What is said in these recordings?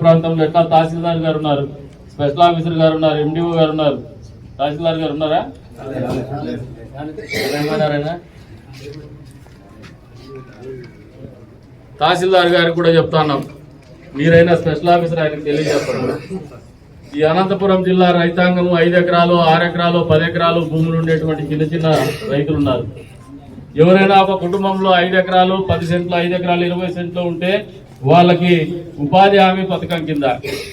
ప్రాంతంలో ఎట్లా తహసీల్దార్ గారు ఉన్నారు, స్పెషల్ ఆఫీసర్ గారు ఉన్నారు, ఎండిఓ గారు ఉన్నారు, తహసీల్దార్ గారు ఉన్నారా? తహసీల్దార్ గారికి కూడా చెప్తాను, మీరైనా స్పెషల్ ఆఫీసర్ ఆయనకు తెలియజేస్తారు. ఈ అనంతపురం జిల్లా రైతాంగం 5 ఎకరాలు 6 ఎకరాలు 10 ఎకరాలు భూములు ఉండేటువంటి చిన్న చిన్న రైతులు ఉన్నారు. ఎవరైనా ఒక కుటుంబంలో 5 ఎకరాలు 10 సెంట్లు 5 ఎకరాలు 20 సెంట్లు ఉంటే వాళ్ళకి ఉపాధి హామీ పథకం కింద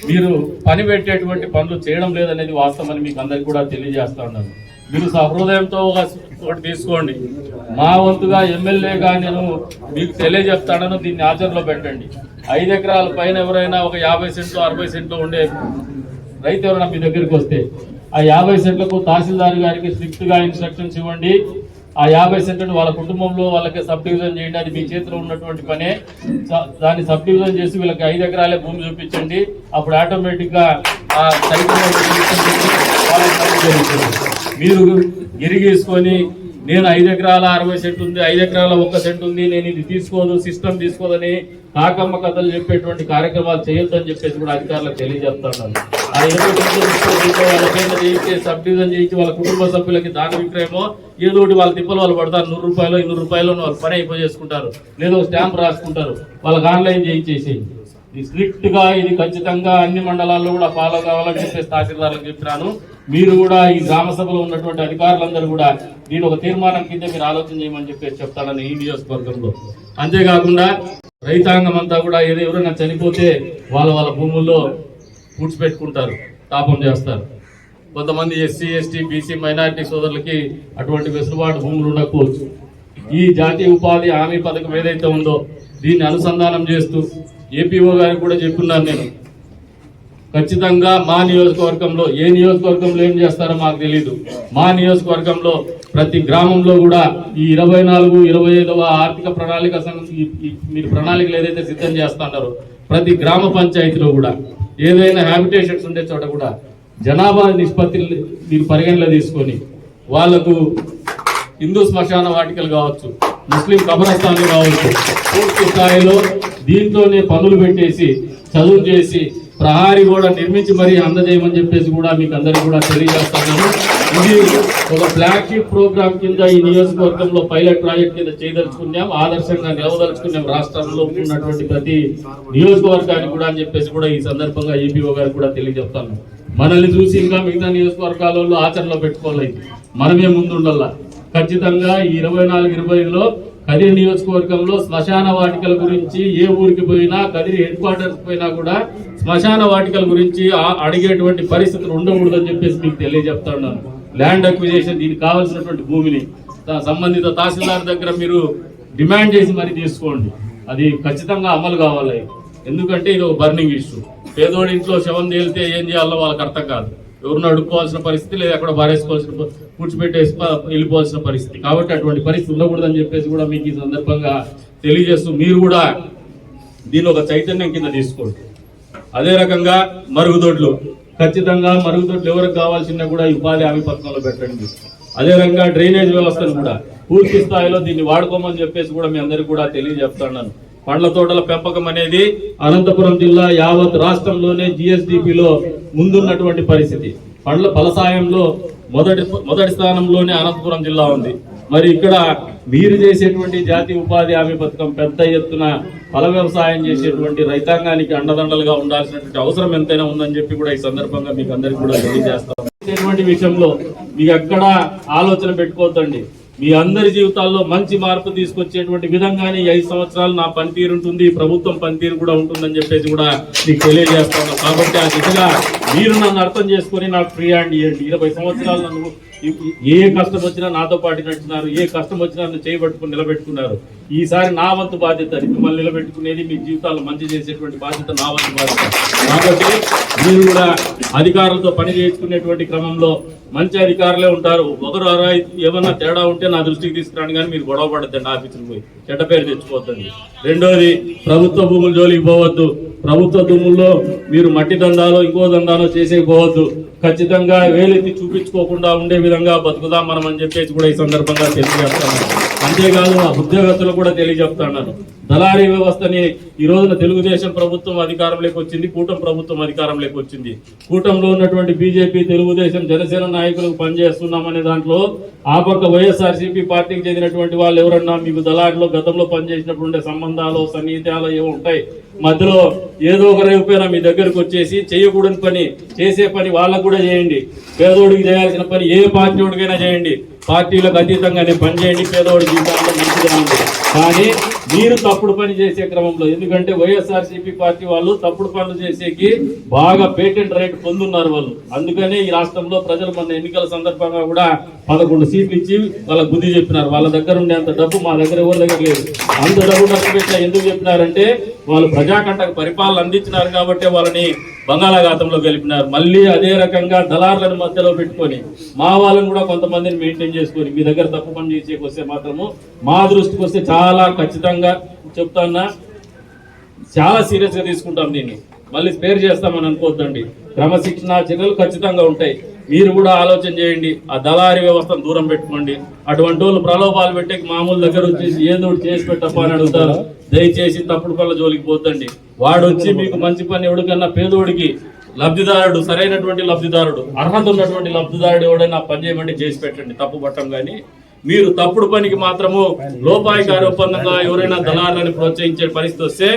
మీరు పని పెట్టేటువంటి పనులు చేయడం లేదనేది వాస్తవమని మీకు అందరికి కూడా తెలియజేస్తా ఉన్నాను. మీరు సహృదయంతో ఒకటి తీసుకోండి. మా వంతుగా ఎమ్మెల్యేగా నేను మీకు తెలియజెప్తాను, దీన్ని ఆచరణలో పెట్టండి. 5 ఎకరాల పైన ఎవరైనా ఒక 50 సెంట్లు 60 సెంట్లు ఉండే రైతు ఎవరైనా మీ దగ్గరికి వస్తే ఆ 50 సెంట్లకు తహసీల్దార్ గారికి స్ట్రిక్ట్ గా ఇన్స్ట్రక్షన్స్ ఇవ్వండి. ఆ 50 సెంట్లను వాళ్ళ కుటుంబంలో వాళ్ళకి సబ్ డివిజన్ చేయండి. అది మీ చేతిలో ఉన్నటువంటి పనే. దాన్ని సబ్ డివిజన్ చేసి వీళ్ళకి 5 ఎకరాలే భూమి చూపించండి. అప్పుడు ఆటోమేటిక్ గా ఆ సైకిల్ మీరు గిరిగీసుకొని నేను 5 ఎకరాల 60 సెంట్ ఉంది, 5 ఎకరాల 1 సెంట్ ఉంది, నేను ఇది తీసుకోదు సిస్టమ్ తీసుకోదని కాకమ్మ కథలు చెప్పేటువంటి కార్యక్రమాలు చేయొద్దని చెప్పేసి కూడా అధికారులకు తెలియజేస్తున్నాను. ఆ 20 చేయించి సబ్ డివిజన్ చేయించి వాళ్ళ కుటుంబ సభ్యులకి దాన విక్రయమో ఏదోటి వాళ్ళ తిప్పలు వాళ్ళు పడతారు. 100 రూపాయలు 200 రూపాయలు వాళ్ళు పని అయిపోయేసుకుంటారు, లేదా స్టాంప్ రాసుకుంటారు. వాళ్ళకి ఆన్లైన్ చేయించేసి స్ట్రిక్ట్ గా ఇది ఖచ్చితంగా అన్ని మండలాల్లో కూడా ఫాలో కావాలని చెప్పేసి తహసీల్దార్లకు చెప్పినాను. మీరు కూడా ఈ గ్రామ సభలో ఉన్నటువంటి అధికారులందరూ కూడా దీని ఒక తీర్మానం కింద మీరు ఆలోచన చేయమని చెప్పేసి చెప్తానని ఈ నియోజకవర్గంలో. అంతేకాకుండా రైతాంగం అంతా కూడా ఎవరైనా చనిపోతే వాళ్ళ భూముల్లో పూడ్చిపెట్టుకుంటారు, తాపం చేస్తారు. కొంతమంది ఎస్సీ ఎస్టీ బీసీ మైనారిటీ సోదరులకి అటువంటి వెసులుబాటు భూములు ఉండకపోవచ్చు. ఈ జాతీయ ఉపాధి హామీ పథకం ఏదైతే ఉందో దీన్ని అనుసంధానం చేస్తూ ఏపీఓ గారికి కూడా చెప్పున్నాను నేను. ఖచ్చితంగా మా నియోజకవర్గంలో, ఏ నియోజకవర్గంలో ఏం చేస్తారో మాకు తెలియదు, మా నియోజకవర్గంలో ప్రతి గ్రామంలో కూడా ఈ 24-25వ ఆర్థిక ప్రణాళిక మీరు ప్రణాళికలు ఏదైతే సిద్ధం చేస్తున్నారో ప్రతి గ్రామ పంచాయతీలో కూడా ఏదైనా హ్యాబిటేషన్స్ ఉండే చోట కూడా జనాభా నిష్పత్తి మీరు పరిగణలో తీసుకొని వాళ్లకు హిందూ శ్మశాన వాటికలు కావచ్చు, ముస్లిం కబరస్థాన్లు కావచ్చు, పూర్తి స్థాయిలో దీంతోనే పనులు పెట్టేసి చదువు చేసి ప్రహారీ కూడా నిర్మించి మరీ అందజేయమని చెప్పేసి కూడా మీకు అందరికీ కూడా తెలియజేస్తున్నాను. ఇది ఒక ఫ్లాగ్షిప్ ప్రోగ్రామ్ కింద ఈ నియోజకవర్గంలో పైలట్ ప్రాజెక్ట్ కింద చేయదలుచుకున్నాం, ఆదర్శంగా నిలవదలుచుకున్నాం రాష్ట్రంలో ఉన్నటువంటి ప్రతి నియోజకవర్గానికి కూడా అని చెప్పేసి కూడా ఈ సందర్భంగా ఏపీఓ గారికి కూడా తెలియజెప్తాను. మనల్ని చూసి ఇంకా మిగతా నియోజకవర్గాలలో ఆచరణలో పెట్టుకోవాలి, మనమే ముందుండాల. ఖచ్చితంగా ఈ 24-25లో కదిరి నియోజకవర్గంలో శ్మశాన వాటికల గురించి ఏ ఊరికి పోయినా, కదిరి హెడ్ క్వార్టర్స్ పోయినా కూడా శ్మశాన వాటికల గురించి అడిగేటువంటి పరిస్థితులు ఉండకూడదని చెప్పేసి మీకు తెలియజెప్తాను. ల్యాండ్ అక్విజిషన్, దీనికి కావాల్సినటువంటి భూమిని సంబంధిత తహసీల్దార్ దగ్గర మీరు డిమాండ్ చేసి మరి తీసుకోండి. అది ఖచ్చితంగా అమలు కావాలి. ఎందుకంటే ఇది ఒక బర్నింగ్ ఇష్యూ. పేదోడి ఇంట్లో శవం తేలితే ఏం చేయాలో వాళ్ళకి అర్థం కాదు. ఎవరిని అడుక్కోవాల్సిన పరిస్థితి, లేదా ఎక్కడ బారేసుకోవాల్సిన, కూర్చిపెట్టేసి వెళ్ళిపోవాల్సిన పరిస్థితి. కాబట్టి అటువంటి పరిస్థితి ఉండకూడదని చెప్పేసి కూడా మీకు ఈ సందర్భంగా తెలియజేస్తూ మీరు కూడా దీని ఒక చైతన్యం కింద తీసుకోండి. అదే రకంగా మరుగుదొడ్లు, ఖచ్చితంగా మరుగుదొడ్లు ఎవరికి కావాల్సిన కూడా ఉపాధి హామీ పథకంలో పెట్టండి. అదే రకంగా డ్రైనేజ్ వ్యవస్థను కూడా పూర్తి స్థాయిలో దీన్ని వాడుకోమని చెప్పేసి కూడా మీ అందరికీ కూడా తెలియజెప్తున్నాను. పండ్ల తోటల పెంపకం అనేది అనంతపురం జిల్లా యావత్ రాష్ట్రంలోనే జిఎస్డిపిలో ముందున్నటువంటి పరిస్థితి. పండ్ల ఫలసాయంలో మొదటి స్థానంలోనే అనంతపురం జిల్లా ఉంది. మరి ఇక్కడ మీరు చేసేటువంటి జాతీయ ఉపాధి హామీ పథకం పెద్ద ఎత్తున ఫల వ్యవసాయం చేసేటువంటి రైతాంగానికి అండదండలుగా ఉండాల్సినటువంటి అవసరం ఎంతైనా ఉందని చెప్పి కూడా ఈ సందర్భంగా మీకు అందరికీ కూడా తెలియజేస్తాం. విషయంలో మీకు ఎక్కడ ఆలోచన పెట్టుకోవద్దండి. మీ అందరి జీవితాల్లో మంచి మార్పు తీసుకొచ్చేటువంటి విధంగానే 5 సంవత్సరాలు నా పనితీరు ఉంటుంది, ప్రభుత్వం పనితీరు కూడా ఉంటుందని చెప్పేసి కూడా మీకు తెలియజేస్తాను. కాబట్టి ఆ దిశగా మీరు నన్ను అర్థం చేసుకుని నాకు ఫ్రీ హ్యాండ్ ఇవ్వండి. 20 సంవత్సరాలు నన్ను ఏ కష్టం వచ్చినా నాతో పాటు నడిచినారు, ఏ కష్టం వచ్చినా నన్ను చేయబట్టుకుని నిలబెట్టుకున్నారు. ఈసారి నా వంతు బాధ్యత, మిమ్మల్ని నిలబెట్టుకునేది, మీ జీవితాలు మంచి చేసేటువంటి బాధ్యత నా వంతు బాధ్యత. కాబట్టి మీరు కూడా అధికారులతో పని చేయించుకునేటువంటి క్రమంలో మంచి అధికారులే ఉంటారు. ఒకరు ఏమన్నా తేడా ఉంటే నా దృష్టికి తీసుకురాని కానీ మీరు గొడవ పడద్దండి, ఆఫీసులు పోయి చెడ్డ పేరు తెచ్చుకోవద్దండి. రెండోది, ప్రభుత్వ భూముల జోలికి పోవద్దు. ప్రభుత్వ భూముల్లో మీరు మట్టి దందాలో ఇంకో దందాలో చేసేకపోవద్దు. ఖచ్చితంగా వేలెత్తి చూపించుకోకుండా ఉండే విధంగా బతుకుదాం మనం అని చెప్పేసి కూడా ఈ సందర్భంగా తెలియజేస్తాను. అంతేకాదు ఆ ఉద్యోగస్తులు కూడా తెలియజెప్తున్నాను, దళారీ వ్యవస్థని ఈ రోజున తెలుగుదేశం ప్రభుత్వం అధికారంలోకి వచ్చింది, కూటమి ప్రభుత్వం అధికారంలోకి వచ్చింది. కూటమిలో ఉన్నటువంటి బీజేపీ, తెలుగుదేశం, జనసేన నాయకులకు పనిచేస్తున్నామనే దాంట్లో ఆ పక్క వైఎస్ఆర్సీపీ పార్టీకి చెందినటువంటి వాళ్ళు ఎవరన్నా మీకు దళారిలో గతంలో పనిచేసినప్పుడు ఉండే సంబంధాలు, సన్నిహితాలు ఏవో ఉంటాయి, మధ్యలో ఏదో ఒక రేపుపైన మీ దగ్గరకు వచ్చేసి చేయకూడని పని చేసే పని వాళ్ళకు కూడా చేయండి. పేదోడికి చేయాల్సిన పని ఏ పార్టీ వాడికైనా చేయండి, పార్టీలకు అతీతంగానే పని చేయండి, పేదోడి జీవితాల్లో మంచిగా ఉంది. కానీ మీరు తప్పుడు పని చేసే క్రమంలో, ఎందుకంటే వైఎస్ఆర్సీపీ పార్టీ వాళ్ళు తప్పుడు పనులు చేసేకి బాగా పేటెంట్ రైట్ పొందున్నారు వాళ్ళు. అందుకనే ఈ రాష్ట్రంలో ప్రజలు మన ఎన్నికల సందర్భంగా కూడా 11 సీట్లు ఇచ్చి వాళ్ళకి బుద్ధి చెప్పినారు. వాళ్ళ దగ్గర ఉండే అంత డబ్బు మా దగ్గర ఎవరి దగ్గర లేదు. అంత డబ్బు ఖర్చు పెట్టినా ఎందుకు చెప్పినారంటే వాళ్ళు ప్రజాకంటకు పరిపాలన అందించినారు కాబట్టి వాళ్ళని బంగాళాఖాతంలో గెలిపినారు. మళ్ళీ అదే రకంగా దళారులను మధ్యలో పెట్టుకొని మా వాళ్ళని కూడా కొంతమందిని మెయింటైన్ చేసుకొని మీ దగ్గర తప్పు పని చేసేకి వస్తే మాత్రము మా దృష్టికి వస్తే చాలా ఖచ్చితంగా చెప్తాన్నా, చాలా సీరియస్ గా తీసుకుంటాం దీన్ని. మళ్ళీ స్పేర్ చేస్తామని అనుకోవద్దండి. క్రమశిక్షణ చర్యలు ఖచ్చితంగా ఉంటాయి. మీరు కూడా ఆలోచన చేయండి, ఆ దళారీ వ్యవస్థను దూరం పెట్టుకోండి. అటువంటి వాళ్ళు ప్రలోభాలు పెట్టే మామూలు దగ్గర వచ్చేసి ఏదో చేసి పెట్టప్ప అని అడుగుతారు. దయచేసి తప్పుడు పనుల జోలికి పోతండి. వాడు వచ్చి మీకు మంచి పని ఎవడికన్నా పేదోడికి లబ్ధిదారుడు, సరైనటువంటి లబ్ధిదారుడు, అర్హత ఉన్నటువంటి లబ్ధిదారుడు ఎవడైనా పని చేయమంటే చేసి పెట్టండి, తప్పు పట్టం. కానీ మీరు తప్పుడు పనికి మాత్రము లోపాయికారి ఒప్పందంగా ఎవరైనా దళారులను ప్రోత్సహించే పరిస్థితి వస్తే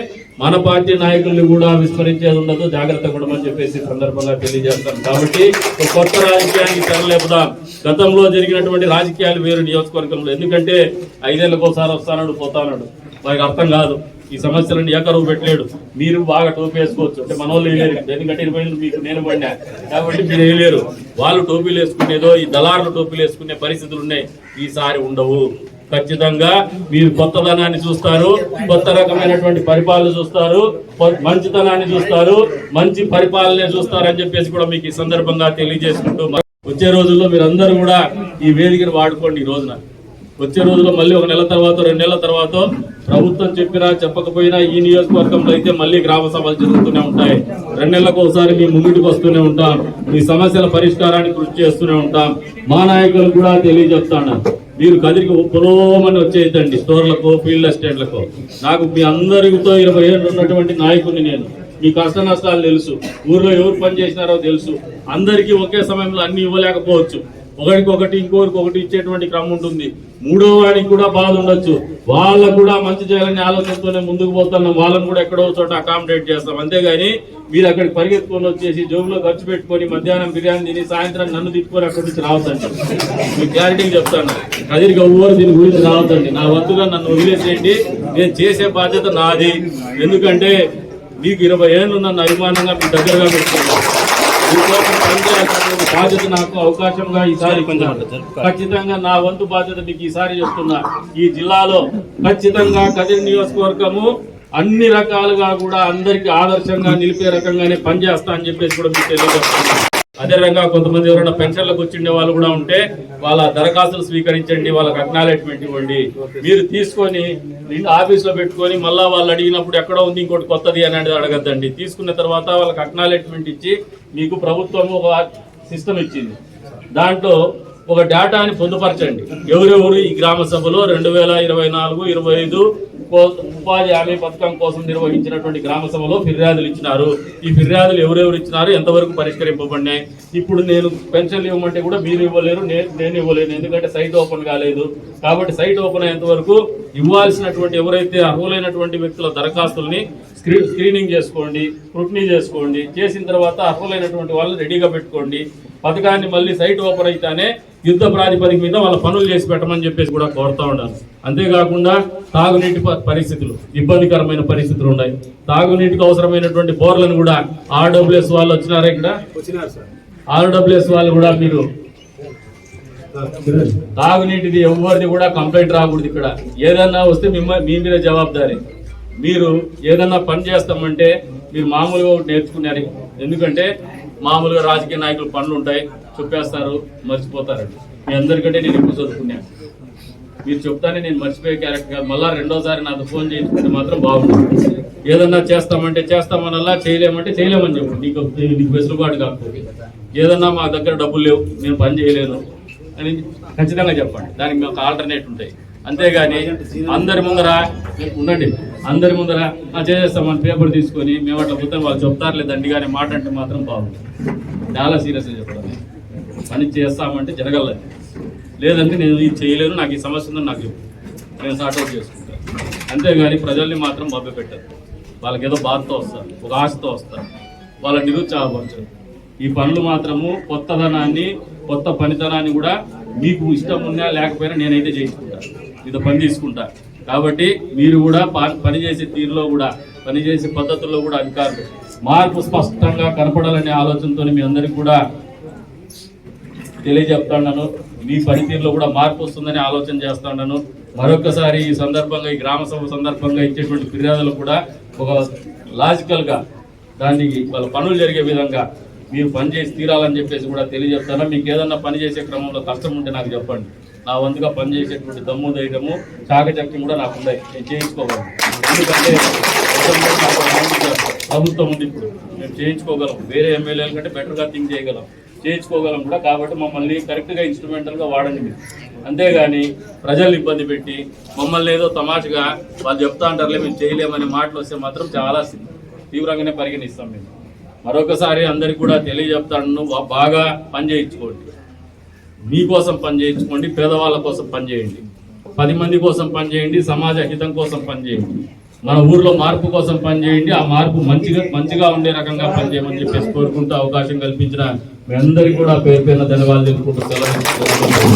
మన పార్టీ నాయకుల్ని కూడా విస్మరించేది ఉండదు, జాగ్రత్త పడమని చెప్పేసి సందర్భంగా తెలియజేస్తాం. కాబట్టి కొత్త రాజకీయానికి తెరలేపుదాం. గతంలో జరిగినటువంటి రాజకీయాలు వేరు నియోజకవర్గంలో. ఎందుకంటే 5 ఏళ్ళకి ఒకసారి వస్తాడు పోతాడు, వారికి అర్థం కాదు. ఈ సమస్యలను ఏకరువు పెట్టలేడు. మీరు బాగా టోపీ వేసుకోవచ్చు అంటే మన వాళ్ళు వేయలేరు, ఎందుకంటే 20 ఏళ్ళు మీకు నేను పడినా కాబట్టి మీరు వేయలేరు. వాళ్ళు టోపీలు వేసుకునేదో ఈ దళారులు టోపీలు వేసుకునే పరిస్థితులు ఉన్నాయి. ఈసారి ఉండవు. ఖచ్చితంగా మీరు కొత్తదనాన్ని చూస్తారు, కొత్త రకమైనటువంటి పరిపాలన చూస్తారు, మంచితనాన్ని చూస్తారు, మంచి పరిపాలన చూస్తారు అని చెప్పేసి కూడా మీకు ఈ సందర్భంగా తెలియజేసుకుంటూ వచ్చే రోజుల్లో మీరు అందరూ కూడా ఈ వేదికను వాడుకోండి. ఈ రోజున వచ్చే రోజుల్లో మళ్ళీ 1 నెల తర్వాత 2 నెలల తర్వాత ప్రభుత్వం చెప్పినా చెప్పకపోయినా ఈ నియోజకవర్గంలో అయితే మళ్ళీ గ్రామ సభలు జరుగుతూనే ఉంటాయి. 2 నెలలకు ఒకసారి మీ ముందుకు వస్తూనే ఉంటాం. మీ సమస్యల పరిష్కారానికి కృషి చేస్తూనే ఉంటాం. మా నాయకులు కూడా తెలియజెప్తాను, మీరు కదిరికి పొలోమని వచ్చేయద్దండి స్టోర్లకు, ఫీల్డ్ ఎస్టేట్లకు. నాకు మీ అందరితో 20 ఏళ్ళు ఉన్నటువంటి నాయకుడిని నేను. మీ కష్ట నష్టాలు తెలుసు, ఊర్లో ఎవరు పని చేసినారో తెలుసు. అందరికీ ఒకే సమయంలో అన్ని ఇవ్వలేకపోవచ్చు. ఒకరికి ఇంకొకటి ఇచ్చేటువంటి క్రమం ఉంటుంది. 3వ వాడికి కూడా బాధ ఉండొచ్చు. వాళ్ళకు కూడా మంచి చేయాలని ఆలోచనతోనే ముందుకు పోతున్నాం. వాళ్ళని కూడా ఎక్కడో చోట అకామిడేట్ చేస్తాం. అంతేగాని మీరు అక్కడికి పరిగెత్తుకొని వచ్చేసి జోబులో ఖర్చు పెట్టుకొని మధ్యాహ్నం బిర్యానీ తిని సాయంత్రం నన్ను తిప్పుకొని అక్కడి నుంచి రావద్దండి. మీకు క్లారిటీగా చెప్తాను, కదిరిగా ఊరు దీని గురించి రావద్దండి. నా వంతుగా నన్ను వదిలేసేయండి. నేను చేసే బాధ్యత నాది. ఎందుకంటే మీకు 20 ఏళ్ళు నన్ను అభిమానంగా మీ దగ్గరగా పెట్టుకున్నాను. బాధ్యత నాకు అవకాశంగా ఈసారి ఖచ్చితంగా నా వంతు బాధ్యత మీకు ఈసారి చెప్తున్నా. ఈ జిల్లాలో ఖచ్చితంగా కదిరి నియోజకవర్గము అన్ని రకాలుగా కూడా అందరికి ఆదర్శంగా నిలిపే రకంగానే పనిచేస్తా అని చెప్పేసి కూడా మీకు తెలియజేస్తున్నాను. అదే రకంగా కొంతమంది ఎవరైనా పెన్షన్లకు వచ్చిండే వాళ్ళు కూడా ఉంటే వాళ్ళ దరఖాస్తులు స్వీకరించండి, వాళ్ళకి అక్నాలెడ్జ్మెంట్ ఇవ్వండి. మీరు తీసుకొని ఆఫీస్లో పెట్టుకొని మళ్ళా వాళ్ళు అడిగినప్పుడు ఎక్కడో ఉంది ఇంకోటి కొత్తది అనేది అడగద్దండి. తీసుకున్న తర్వాత వాళ్ళకి అక్నాలెడ్జ్మెంట్ ఇచ్చి మీకు ప్రభుత్వం ఒక సిస్టమ్ ఇచ్చింది, దాంట్లో ఒక డేటాని పొందుపరచండి. ఎవరెవరు ఈ గ్రామ సభలో 2024-25 ఉపాధి హామీ పథకం కోసం నిర్వహించినటువంటి గ్రామ సభలో ఫిర్యాదులు ఇచ్చినారు. ఈ ఫిర్యాదులు ఎవరెవరు ఇచ్చినారు, ఎంతవరకు పరిష్కరింపబడినాయి. ఇప్పుడు నేను పెన్షన్లు ఇవ్వమంటే కూడా మీరు ఇవ్వలేరు, నేను ఇవ్వలేను, ఎందుకంటే సైట్ ఓపెన్ కాలేదు. కాబట్టి సైట్ ఓపెన్ అయ్యేంత వరకు ఇవ్వాల్సినటువంటి ఎవరైతే అర్హులైనటువంటి వ్యక్తుల దరఖాస్తుల్ని స్క్రీనింగ్ చేసుకోండి, స్క్రూటినీ చేసుకోండి. చేసిన తర్వాత అర్హులైనటువంటి వాళ్ళని రెడీగా పెట్టుకోండి. పథకాన్ని మళ్ళీ సైట్ ఓపెన్ అయితేనే యుద్ధ ప్రాతిపదిక మీద వాళ్ళ పనులు చేసి పెట్టమని చెప్పేసి కూడా కోరుతా ఉన్నాను. అంతేకాకుండా తాగునీటి పరిస్థితులు, ఇబ్బందికరమైన పరిస్థితులు ఉన్నాయి. తాగునీటికి అవసరమైనటువంటి బోర్లను కూడా ఆర్డబ్ల్యూఎస్ వాళ్ళు వచ్చినారా, ఇక్కడ ఆర్డబ్ల్యూఎస్ వాళ్ళు కూడా మీరు తాగునీటిది ఎవరిది కూడా కంప్లైంట్ రాకూడదు. ఇక్కడ ఏదన్నా వస్తే మీ మీద జవాబుదారీ. మీరు ఏదన్నా పని చేస్తామంటే మీరు మామూలుగా నేర్చుకున్నారు. ఎందుకంటే మామూలుగా రాజకీయ నాయకులు పనులు ఉంటాయి, చెప్పేస్తారు, మర్చిపోతారండి. మీ అందరికంటే నేను ఎక్కువ చదువుకున్నాను. మీరు చెప్తానే నేను మర్చిపోయే క్యారెక్టర్ కాదు. మళ్ళీ 2వ సారి నాకు ఫోన్ చేయించుకుంటే మాత్రం బాగుంటుంది. ఏదన్నా చేస్తామంటే చేస్తామనల్లా, చేయలేమంటే చేయలేమని చెప్పు. నీకు వెసులుబాటు కాకపోతే ఏదన్నా మా దగ్గర డబ్బులు లేవు, నేను పని చేయలేను అని ఖచ్చితంగా చెప్పండి. దానికి మాకు ఆల్టర్నేట్ ఉంటాయి. అంతేగాని అందరి ముందర ఉండండి, అందరి ముందర చేసేస్తామని పేపర్ తీసుకొని మేము అట్లా పోతే వాళ్ళు చెప్తారులే దండిగానే మాట అంటే మాత్రం బాగుంది. చాలా సీరియస్గా చెప్తాను. పని చేస్తామంటే జరగలేదు, లేదంటే నేను ఇది చేయలేను, నాకు ఈ సమస్య ఉందని నాకు చెప్పు, నేను సార్ట్అవుట్ చేసుకుంటాను. అంతేగాని ప్రజల్ని మాత్రం మభ్య పెట్టారు. వాళ్ళకి ఏదో బాధతో వస్తారు, ఒక ఆశతో వస్తారు, వాళ్ళ నిరుత్సాహపరచరు. ఈ పనులు మాత్రము కొత్తదనాన్ని, కొత్త పనితనాన్ని కూడా మీకు ఇష్టం ఉన్నా లేకపోయినా నేనైతే చేయించుకుంటాను, ఇది పని తీసుకుంటా. కాబట్టి మీరు కూడా పనిచేసే తీరులో కూడా, పనిచేసే పద్ధతుల్లో కూడా అధికారులు మార్పు స్పష్టంగా కనపడాలనే ఆలోచనతో మీ అందరికీ కూడా తెలియజెప్తాను. మీ పనితీరులో కూడా మార్పు వస్తుందని ఆలోచన చేస్తున్నాను. మరొకసారి ఈ సందర్భంగా, ఈ గ్రామ సభ సందర్భంగా ఇచ్చేటువంటి ఫిర్యాదులు కూడా ఒక లాజికల్గా దానికి వాళ్ళ పనులు జరిగే విధంగా మీరు పనిచేసి తీరాలని చెప్పేసి కూడా తెలియజెప్తాను. మీకు ఏదన్నా పనిచేసే క్రమంలో కష్టం ఉంటే నాకు చెప్పండి. నా వంతుగా పనిచేసేటువంటి దమ్ము, ధైర్యము, చాకచక్యం కూడా నాకు ఉన్నాయి, నేను చేయించుకోగలను. ఎందుకంటే ప్రభుత్వం ఉంది, ఇప్పుడు మేము చేయించుకోగలం. వేరే ఎమ్మెల్యేల కంటే బెటర్గా థింక్ చేయగలం, చేయించుకోగలం కూడా. కాబట్టి మమ్మల్ని కరెక్ట్గా ఇన్స్ట్రుమెంటల్గా వాడండి మీరు. అంతేగాని ప్రజల్ని ఇబ్బంది పెట్టి మమ్మల్ని ఏదో తమాషగా వాళ్ళు చెప్తా అంటారులే మేము చేయలేమనే మాటలు వస్తే మాత్రం చాలా తీవ్రంగానే పరిగణిస్తాం మేము. మరొకసారి అందరికి కూడా తెలియజెప్తాను, బాగా పని చేయించుకోండి, మీకోసం పని చేయించుకోండి, పేదవాళ్ళ కోసం పనిచేయండి, 10 మంది కోసం పనిచేయండి, సమాజ హితం కోసం పనిచేయండి, మన ఊర్లో మార్పు కోసం పనిచేయండి. ఆ మార్పు మంచిగా ఉండే రకంగా పనిచేయమని చెప్పేసి కోరుకుంటూ అవకాశం కల్పించిన మీ అందరికీ కూడా పేరు పేరున ధన్యవాదాలు తెలుపుకుంటూ సెలవు.